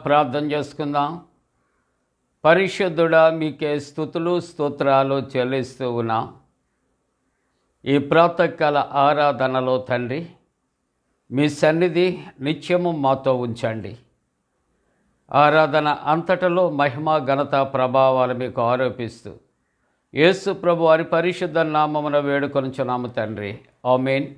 ప్రార్థన చేసుకుందాం. పరిశుద్ధుడా, మీకే స్తుతులు స్తోత్రాలు చెల్లిస్తూ ఉన్నాం. ఈ ప్రాతకాల ఆరాధనలో తండ్రి, మీ సన్నిధి నిత్యము మాతో ఉంచండి. ఆరాధన అంతటలో మహిమ ఘనత ప్రభావాలు మీకు ఆరోపిస్తూ యేసు ప్రభు వారి పరిశుద్ధ నామమున వేడుకొనుచున్నాము తండ్రి. ఆమేన్.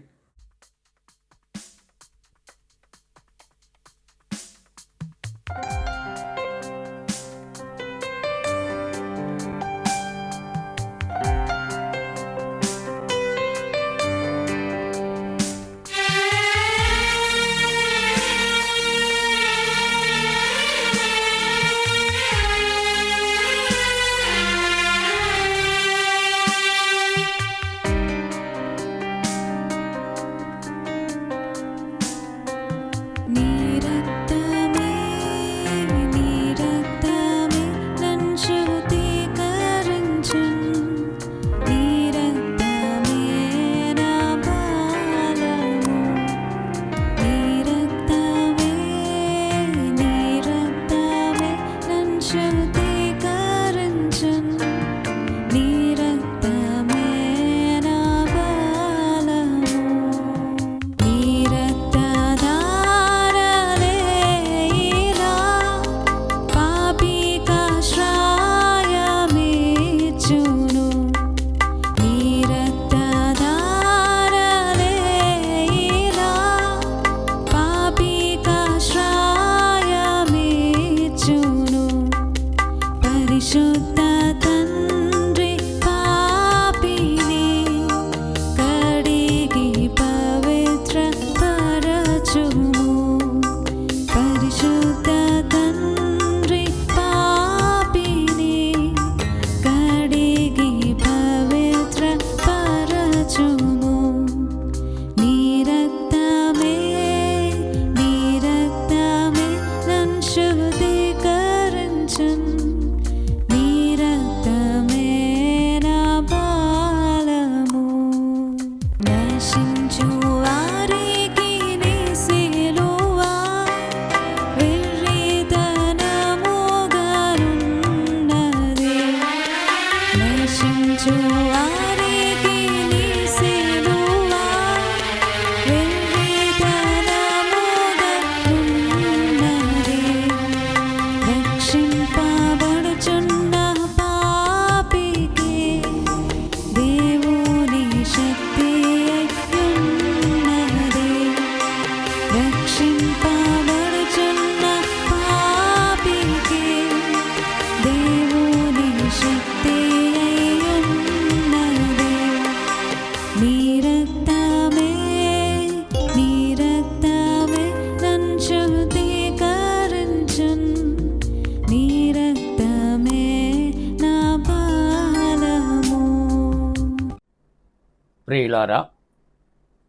ప్రియులారా,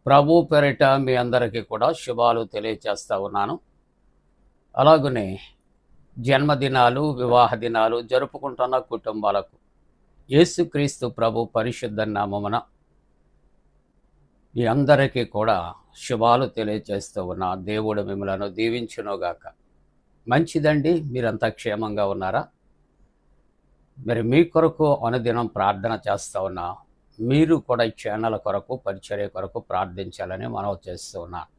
ప్రభు పేరిట మీ అందరికీ కూడా శుభాలు తెలియచేస్తూ ఉన్నాను. అలాగనే జన్మదినాలు, వివాహ దినాలు జరుపుకుంటున్న కుటుంబాలకు యేసుక్రీస్తు ప్రభు పరిశుద్ధ నామమున మీ అందరికీ కూడా శుభాలు తెలియచేస్తూ ఉన్నా. దేవుడు మిమ్మలను దీవించునుగాక. మంచిదండి, మీరంతా క్షేమంగా ఉన్నారా? మరి మీ కొరకు అనుదినం ప్రార్థన చేస్తూ ఉన్నా. మీరు కూడా ఈ ఛానల్ కొరకు, పరిచర్య కొరకు ప్రార్థించాలని మనవి చేస్తూ ఉన్నాను.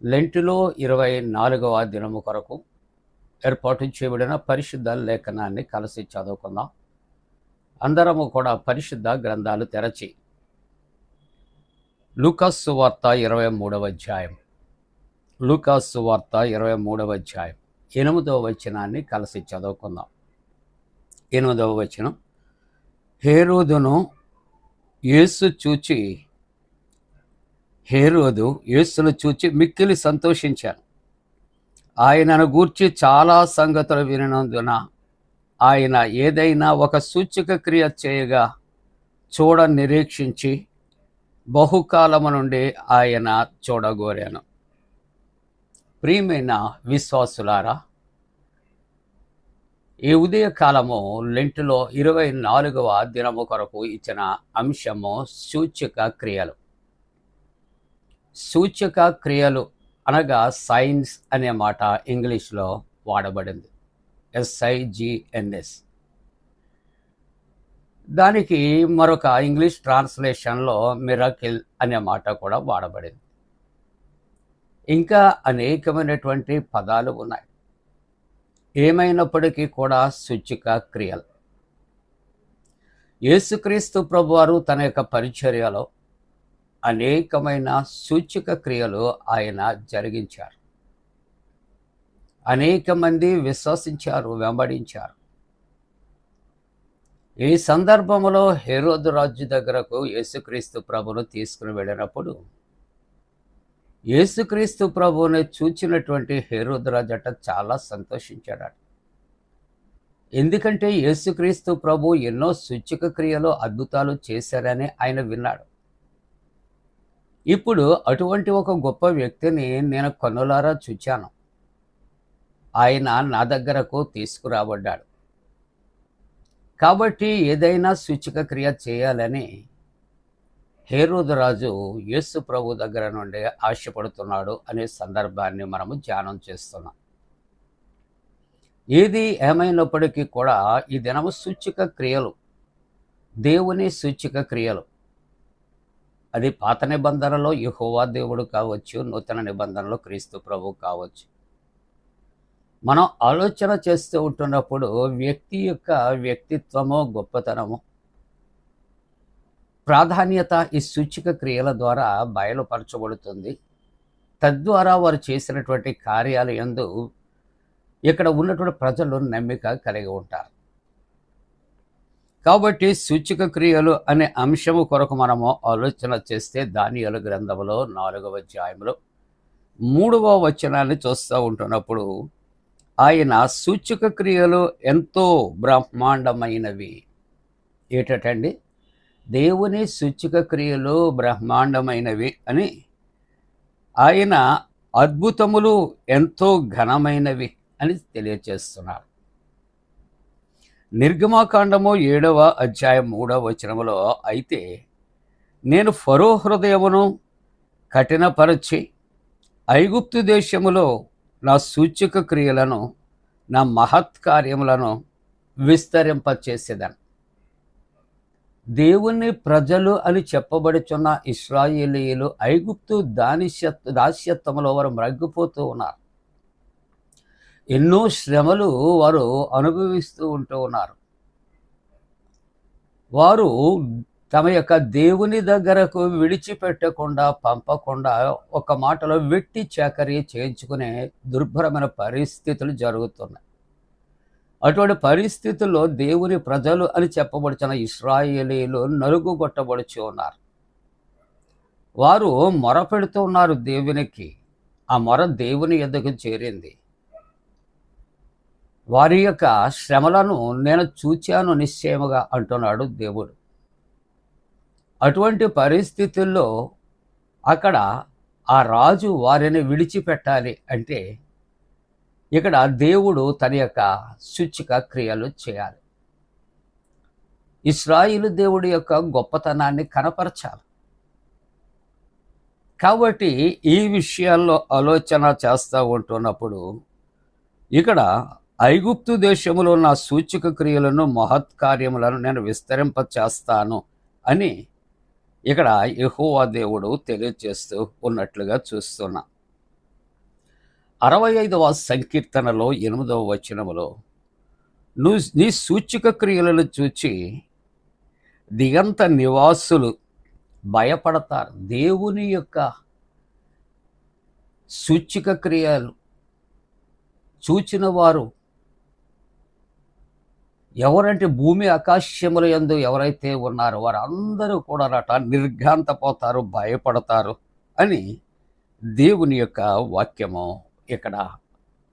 లెంటులో 24వ దినము కొరకు ఏర్పాటు చేయబడిన పరిశుద్ధ లేఖనాన్ని కలిసి చదువుకుందాం. అందరము కూడా పరిశుద్ధ గ్రంథాలు తెరచి లూకాసు సువార్త 23వ అధ్యాయం, లూకాసు సువార్త 23వ అధ్యాయం 8వ వచనాన్ని కలిసి చదువుకుందాం. 8వ వచనం. హేరోదు యేసును చూచి మిక్కిలి సంతోషించాను. ఆయనను గూర్చి చాలా సంగతులు వినినందున ఆయన ఏదైనా ఒక సూచక క్రియ చేయగా చూడ నిరీక్షించి బహుకాలము నుండి ఆయన చూడగోరాను. ప్రియమైన విశ్వాసులారా, ఈ ఉదయకాలము లెంటులో 24వ దినము కొరకు ఇచ్చిన అంశము సూచక క్రియలు. సూచక క్రియలు అనగా సైన్స్ అనే మాట ఇంగ్లీష్లో వాడబడింది. SIGNS. దానికి మరొక ఇంగ్లీష్ ట్రాన్స్లేషన్లో మిరకిల్ అనే మాట కూడా వాడబడింది. ఇంకా అనేకమైనటువంటి పదాలు ఉన్నాయి. ఏమైనప్పటికీ కూడా సూచిక క్రియలు. యేసుక్రీస్తు ప్రభువారు తన యొక్క పరిచర్యలో అనేకమైన సూచిక క్రియలు ఆయన జరిగించారు. అనేక మంది విశ్వసించారు, వెంబడించారు. ఈ సందర్భంలో హేరోదు రాజు దగ్గరకు యేసుక్రీస్తు ప్రభువును తీసుకుని వెళ్ళినప్పుడు యేసుక్రీస్తు ప్రభువుని చూచినటువంటి హేరోదు రాజట చాలా సంతోషించాడు. ఎందుకంటే యేసుక్రీస్తు ప్రభు ఎన్నో సూచక క్రియలు, అద్భుతాలు చేశారని ఆయన విన్నాడు. ఇప్పుడు అటువంటి ఒక గొప్ప వ్యక్తిని నేను కన్నులారా చూచాను. ఆయన నా దగ్గరకు తీసుకురాబడ్డాడు. కాబట్టి ఏదైనా సూచక క్రియ చేయాలని హేరోదు రాజు యేసు ప్రభు దగ్గర నుండి ఆశపడుతున్నాడు అనే సందర్భాన్ని మనము ధ్యానం చేస్తున్నాం. ఏది ఏమైనప్పటికీ కూడా ఈ దినము సూచక క్రియలు, దేవుని సూచక క్రియలు, అది పాత నిబంధనలో యెహోవా దేవుడు కావచ్చు, నూతన నిబంధనలో క్రీస్తు ప్రభు కావచ్చు. మనం ఆలోచన చేస్తూ ఉంటున్నప్పుడు వ్యక్తి యొక్క వ్యక్తిత్వము, గొప్పతనము, ప్రాధాన్యత ఈ సూచక క్రియల ద్వారా బయలుపరచబడుతుంది. తద్వారా వారు చేసినటువంటి కార్యాల యందు ఇక్కడ ఉన్నటువంటి ప్రజలు నమ్మిక కలిగి ఉంటారు. కాబట్టి సూచక క్రియలు అనే అంశము కొరకు మనము ఆలోచన చేస్తే దానియేలు గ్రంథములో 4వ అధ్యాయంలో 3వ వచనాన్ని చూస్తూ ఉంటున్నప్పుడు ఆయన సూచక క్రియలు ఎంతో బ్రహ్మాండమైనవి. ఏటండి? దేవుని సూచక క్రియలు బ్రహ్మాండమైనవి అని, ఆయన అద్భుతములు ఎంతో ఘనమైనవి అని తెలియచేస్తున్నారు. నిర్గమాకాండము 7వ అధ్యాయం 3వ వచనములో అయితే నేను ఫరో హృదయమును కఠినపరచి ఐగుప్తు దేశములో నా సూచక క్రియలను, నా మహత్కార్యములను విస్తరింపచేసేదను. దేవుని ప్రజలు అని చెప్పబడుచున్న ఇశ్రాయేలీయులు ఐగుప్తు దాస్యత్వములో వారు మ్రగ్గిపోతూ ఉన్నారు. ఎన్నో శ్రమలు వారు అనుభవిస్తూ ఉంటూ ఉన్నారు. వారు తమ యొక్క దేవుని దగ్గరకు విడిచిపెట్టకుండా, పంపకుండా, ఒక మాటలో వెట్టి చాకరీ చేయించుకునే దుర్భరమైన పరిస్థితులు జరుగుతున్నాయి. అటువంటి పరిస్థితుల్లో దేవుని ప్రజలు అని చెప్పబడుచున్న ఇశ్రాయేలీయులు నలుగుగొట్టబడుచు ఉన్నారు. వారు మొర పెడుతూ ఉన్నారు దేవునికి. ఆ మొర దేవుని యొద్దకు చేరింది. వారి యొక్క శ్రమలను నేను చూచాను నిశ్చయముగా అంటున్నాడు దేవుడు. అటువంటి పరిస్థితుల్లో అక్కడ ఆ రాజు వారిని విడిచిపెట్టాలి అంటే ఇక్కడ దేవుడు తన యొక్క సూచక క్రియలు చేయాలి. ఇశ్రాయేలు దేవుడి యొక్క గొప్పతనాన్ని కనపరచాలి. కాబట్టి ఈ విషయాల్లో ఆలోచన చేస్తూ ఉంటున్నప్పుడు ఇక్కడ ఐగుప్తు దేశములో నా సూచక క్రియలను, మహత్కార్యములను నేను విస్తరింప చేస్తాను అని ఇక్కడ యెహోవా దేవుడు తెలియజేస్తూ ఉన్నట్లుగా చూస్తున్నా. 65వ సంకీర్తనలో 8వ వచనములో నీ సూచక క్రియలను చూచి దిగంత నివాసులు భయపడతారు. దేవుని యొక్క సూచక క్రియలు చూచిన వారు ఎవరంటే భూమి ఆకాశముల యందు ఎవరైతే ఉన్నారో వారందరూ కూడా నిర్ఘాంతపోతారు, భయపడతారు అని దేవుని యొక్క వాక్యము ఇక్కడ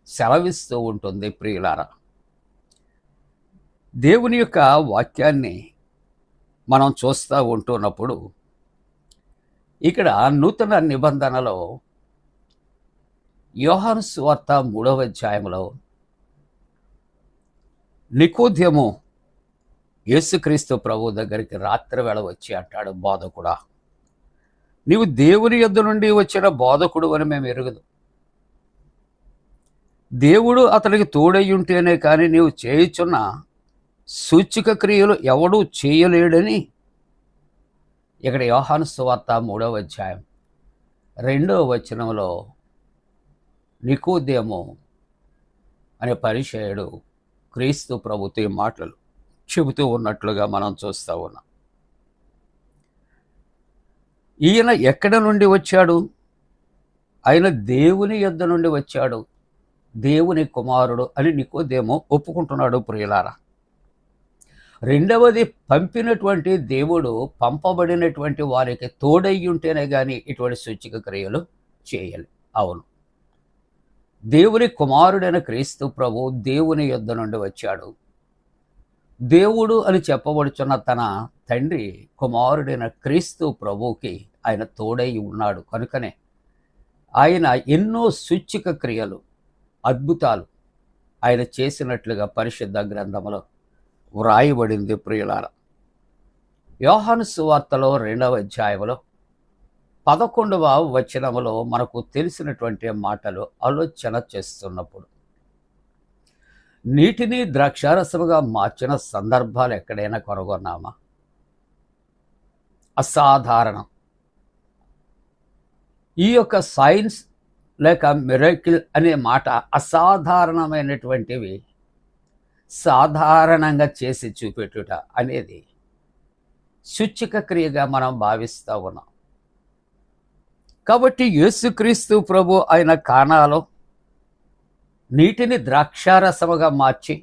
సెలవిస్తూ ఉంటుంది. ప్రియులారా, దేవుని యొక్క వాక్యాన్ని మనం చూస్తూ ఉంటున్నప్పుడు ఇక్కడ నూతన నిబంధనలో యోహాను సువార్త 3వ అధ్యాయంలో నికోదేము యేసుక్రీస్తు ప్రభు దగ్గరికి రాత్రి వేళ వచ్చి అంటాడు, బోధకుడా, నీవు దేవుని యొద్ద నుండి వచ్చిన బోధకుడు అని మేము ఎరుగుదు. దేవుడు అతనికి తోడయ్యుంటేనే కానీ నీవు చేయుచున్న సూచక క్రియలు ఎవడూ చేయలేడని ఇక్కడ యోహాను సువార్త 3వ అధ్యాయం 2వ వచనంలో నికోదేము అనే పరిసయ్యుడు క్రీస్తు ప్రభుతో ఈ మాటలు చెబుతూ ఉన్నట్లుగా మనం చూస్తూ ఉన్నాం. ఈయన ఎక్కడ నుండి వచ్చాడు? ఆయన దేవుని యొద్ద నుండి వచ్చాడు, దేవుని కుమారుడు అని నికోదేము ఒప్పుకుంటున్నాడు ప్రియులారా. రెండవది, పంపినటువంటి దేవుడు పంపబడినటువంటి వారికి తోడయ్యుంటేనే కానీ ఇటువంటి సూచక క్రియలు చేయాలి. అవును, దేవుని కుమారుడైన క్రీస్తు ప్రభు దేవుని యొద్ద నుండి వచ్చాడు. దేవుడు అని చెప్పబడుచున్న తన తండ్రి కుమారుడైన క్రీస్తు ప్రభువుకి ఆయన తోడై ఉన్నాడు. కనుకనే ఆయన ఎన్నో సూచక క్రియలు, అద్భుతాలు ఆయన చేసినట్లుగా పరిశుద్ధ గ్రంథంలో వ్రాయబడింది ప్రియులారా. యోహాను సువార్తలో 2వ అధ్యాయంలో 11వ వచనములో మనకు తెలిసినటువంటి మాటలు ఆలోచన చేస్తున్నప్పుడు, నీటిని ద్రాక్షారసముగా మార్చిన సందర్భాలు ఎక్కడైనా కనుగొన్నామా? అసాధారణం. ఈ యొక్క సైన్స్ లేక మిరకిల్ అనే మాట అసాధారణమైనటువంటివి సాధారణంగా చేసి చూపెట్టుట అనేది సూచక క్రియగా మనం భావిస్తూ ఉన్నాం. కాబట్టి యేసుక్రీస్తు ప్రభు ఆయన కానాలో నీటిని ద్రాక్షారసముగా మార్చి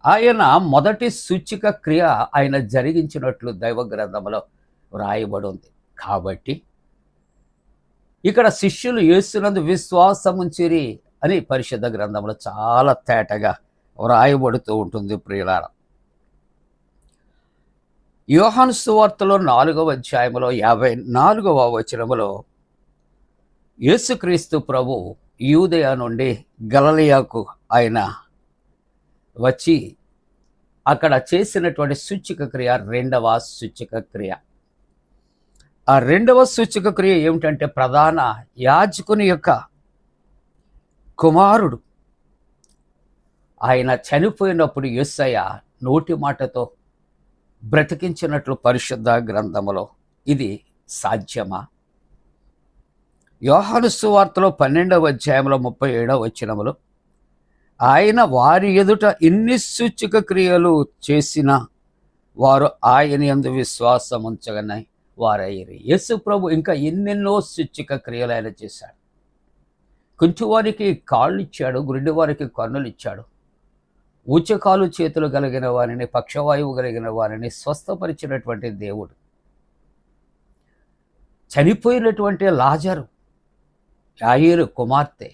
ఆయన మొదటి సూచక క్రియ ఆయన జరిగించినట్లు దైవ గ్రంథంలో వ్రాయబడి ఉంది. కాబట్టి ఇక్కడ శిష్యులు యేసునందు విశ్వాసముంచిరి అని పరిశుద్ధ గ్రంథంలో చాలా తేటగా వ్రాయబడుతూ ఉంటుంది ప్రియులారా. యోహాను సువార్తలో 4వ అధ్యాయంలో 54వ వచనములో యేసుక్రీస్తు ప్రభు యూదయ నుండి గలిలయకు ఆయన వచ్చి అక్కడ చేసినటువంటి సూచక క్రియ 2వ సూచక క్రియ. ఆ 2వ సూచక క్రియ ఏమిటంటే ప్రధాన యాజకుని యొక్క కుమారుడు ఆయన చనిపోయినప్పుడు యేసయ్య నోటి మాటతో బ్రతికించినట్లు పరిశుద్ధ గ్రంథములో ఇది సాధ్యమా? యోహాను సువార్తలో 12వ అధ్యాయంలో 37వ వచనములో ఆయన వారి ఎదుట ఇన్ని సూచక క్రియలు చేసిన వారు ఆయన యందు విశ్వాసం ఉంచగనే వారయ్యారు. యేసు ప్రభు ఇంకా ఎన్నెన్నో సూచక క్రియలు ఆయన చేశాడు. కుంటివారికి కాళ్ళు ఇచ్చాడు, గుడ్డి వారికి కన్నులు ఇచ్చాడు, ఊచకాలు చేతులు కలిగిన వారిని, పక్షవాయువు కలిగిన వారిని స్వస్థపరిచినటువంటి దేవుడు. చనిపోయినటువంటి లాజరు, యాయీరు కుమార్తె,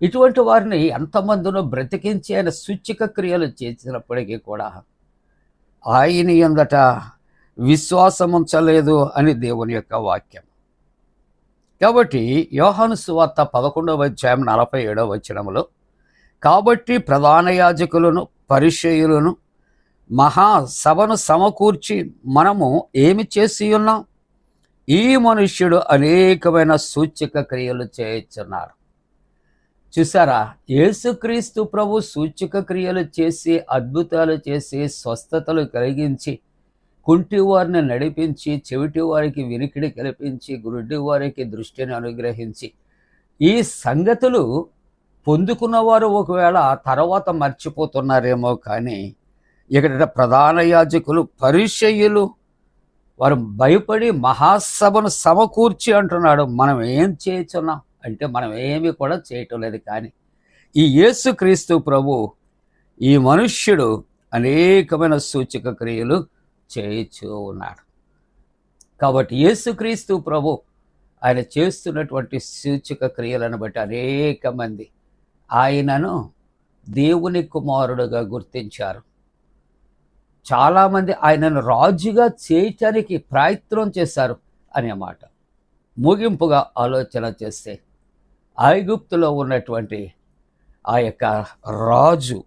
ఇటువంటి వారిని ఎంతమందినో బ్రతికించి ఆయన సూచక క్రియలు చేసినప్పటికీ కూడా ఆయన యందట విశ్వాసం ఉంచలేదు అని దేవుని యొక్క వాక్యం. కాబట్టి యోహాను సువార్త 11వ అధ్యాయం 47వ వచనములో, కాబట్టి ప్రధాన యాజకులను పరిసయ్యులను మహాసభను సమకూర్చి మనము ఏమి చేసి ఉన్నాం? ఈ మనుష్యుడు అనేకమైన సూచక క్రియలు చేయుచున్నాడు. చూసారా, యేసుక్రీస్తు ప్రభు సూచక క్రియలు చేసి, అద్భుతాలు చేసి, స్వస్థతలు కలిగించి, కుంటి వారిని నడిపించి, చెవిటి వారికి వినికిడి కల్పించి, గుడ్డి వారికి దృష్టిని అనుగ్రహించి, ఈ సంగతులు పొందుకున్నవారు ఒకవేళ తర్వాత మర్చిపోతున్నారేమో కానీ ఇక్కడ ప్రధాన యాజకులు పరిసయ్యులు వారు భయపడి మహాసభను సమకూర్చి అంటున్నాడు. మనం ఏం చేస్తున్నాం అంటే మనం ఏమి కూడా చేయటం లేదు. కానీ ఈ యేసుక్రీస్తు ప్రభు ఈ మనుష్యుడు అనేకమైన సూచక క్రియలు చేయించు ఉన్నాడు. కాబట్టి యేసుక్రీస్తు ప్రభు ఆయన చేస్తున్నటువంటి సూచక క్రియలను బట్టి అనేక మంది ఆయనను దేవుని కుమారుడుగా గుర్తించారు. చాలామంది ఆయనను రాజుగా చేయటానికి ప్రయత్నం చేశారు అనే మాట. ముగింపుగా ఆలోచన చేస్తే ఐగుప్తులో ఉన్నటువంటి ఆ యొక్క రాజు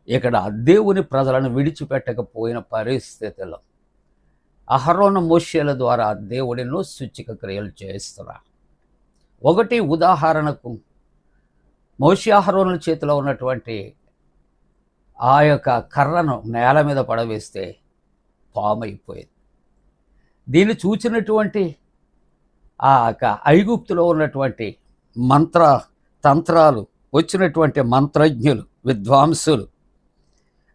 ఇక్కడ దేవుని ప్రజలను విడిచిపెట్టకపోయిన పరిస్థితుల్లో అహరోను మోషేల ద్వారా దేవుడినో సూచక క్రియలు చేస్తున్నారు. ఒకటి ఉదాహరణకు మోషే అహరోనుల చేతిలో ఉన్నటువంటి ఆ యొక్క కర్రను నేల మీద పడవేస్తే పాము అయిపోయేది. దీన్ని చూచినటువంటి ఆ యొక్క ఐగుప్తులో ఉన్నటువంటి మంత్ర తంత్రాలు వచ్చినటువంటి మంత్రజ్ఞులు, విద్వాంసులు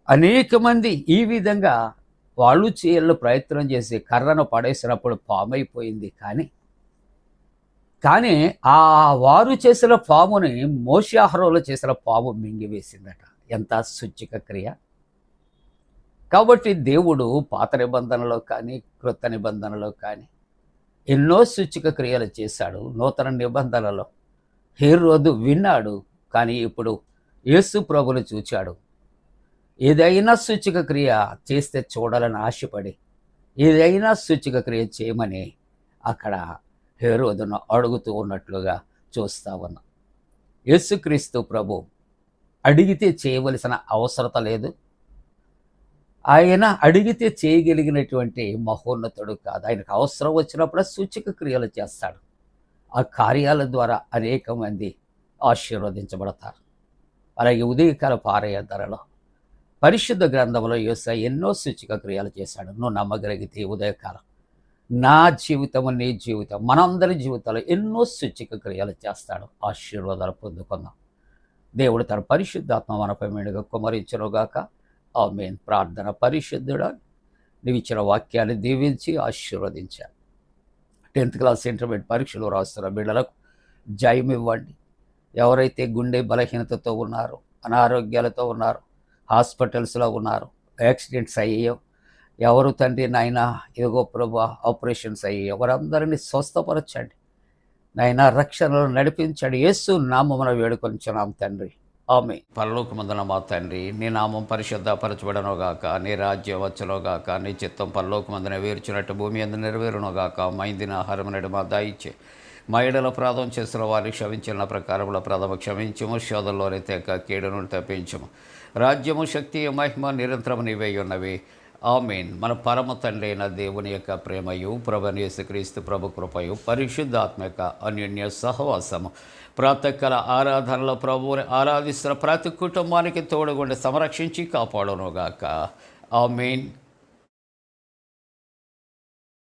అనేక మంది ఈ విధంగా వాళ్ళు చేయలు ప్రయత్నం చేసి కర్రను పడేసినప్పుడు పాము అయిపోయింది. కానీ ఆ వారు చేసిన పాముని మోషే అహరోనులు చేసిన పాము మింగివేసిందట. ఎంత సూచక క్రియ! కాబట్టి దేవుడు పాత నిబంధనలో కానీ క్రొత్త నిబంధనలో కానీ ఎన్నో సూచక క్రియలు చేశాడు. నూతన నిబంధనలో హేరోదు విన్నాడు, కానీ ఇప్పుడు యేసు ప్రభువును చూచాడు. ఏదైనా సూచక క్రియ చేస్తే చూడాలని ఆశపడి ఏదైనా సూచక క్రియ చేయమని అక్కడ హేరోదును అడుగుతూ ఉన్నట్లుగా చూస్తా ఉన్నాం. యేసుక్రీస్తు ప్రభు అడిగితే చేయవలసిన అవసరత లేదు. ఆయన అడిగితే చేయగలిగినటువంటి మహోన్నతుడు కాదు. ఆయనకు అవసరం వచ్చినప్పుడు సూచక క్రియలు చేస్తాడు. ఆ కార్యాల ద్వారా అనేక మంది ఆశీర్వదించబడతారు. అలాగే ఉదయకాల పారయాత్రలో పరిశుద్ధ గ్రంథంలో యేసయ్య ఎన్నో సూచక క్రియలు చేశాడు. నువ్వు నమ్మగలిగితే ఉదయకాలం నా జీవితం, నీ జీవితం, మనందరి జీవితంలో ఎన్నో సూచక క్రియలు చేస్తాడు. ఆశీర్వాదాలు పొందుకుందాం. దేవుడు తన పరిశుద్ధాత్మ మనపై మెండుగా కుమరించునుగాక. ఆమేన్. ప్రార్థన. పరిశుద్ధుడా, నీవు ఇచ్చిన వాక్యాన్ని దీవించి ఆశీర్వదించాను. 10th క్లాస్ ఇంటర్మీడియట్ పరీక్షలు రాస్తున్న బిడ్డలకు జయం ఇవ్వండి. ఎవరైతే గుండె బలహీనతతో ఉన్నారో, అనారోగ్యాలతో ఉన్నారో, హాస్పిటల్స్లో ఉన్నారు, యాక్సిడెంట్స్ అయ్యాయో, ఎవరు తండ్రి నాయనా ఇదిగో ప్రభా ఆపరేషన్స్ అయ్యాయో వారందరినీ స్వస్థపరచండి నాయనా, రక్షణలో నడిపించండి. యేసు నామమున వేడుకొంచున్నాం తండ్రి. ఆమేన్. పరలోకమందున మా తండ్రి, నీ నామం పరిశుద్ధపరచబడనుగాక, నీ రాజ్యం వచ్చునుగాక, నీ చిత్తం పరలోకమందున వేర్చినట్టు భూమి అందు నెరవేరునుగాక. మా ఇందిన ఆహారం నేడు మా దయచే, మా ఏడల అపరాధం చేసిన వారిని క్షమించిన ప్రకారముల అపరాధము క్షమించము, శోధనలోని తెక కీడును తప్పించము. రాజ్యము, శక్తి, మహిమ నిరంతరము నీవే ఉన్నవి. ఆమేన్. మన పరమ తండ్రి అయిన దేవుని యొక్క ప్రేమయు, ప్రభువైన యేసుక్రీస్తు ప్రభు కృపయు, పరిశుద్ధాత్మ యొక్క అన్యోన్య సహవాసము ప్రాతకాల ఆరాధనలో ప్రభువుని ఆరాధిస్తున్న ప్రతి కుటుంబానికి తోడుగుండి సంరక్షించి కాపాడునుగాక. ఆమేన్.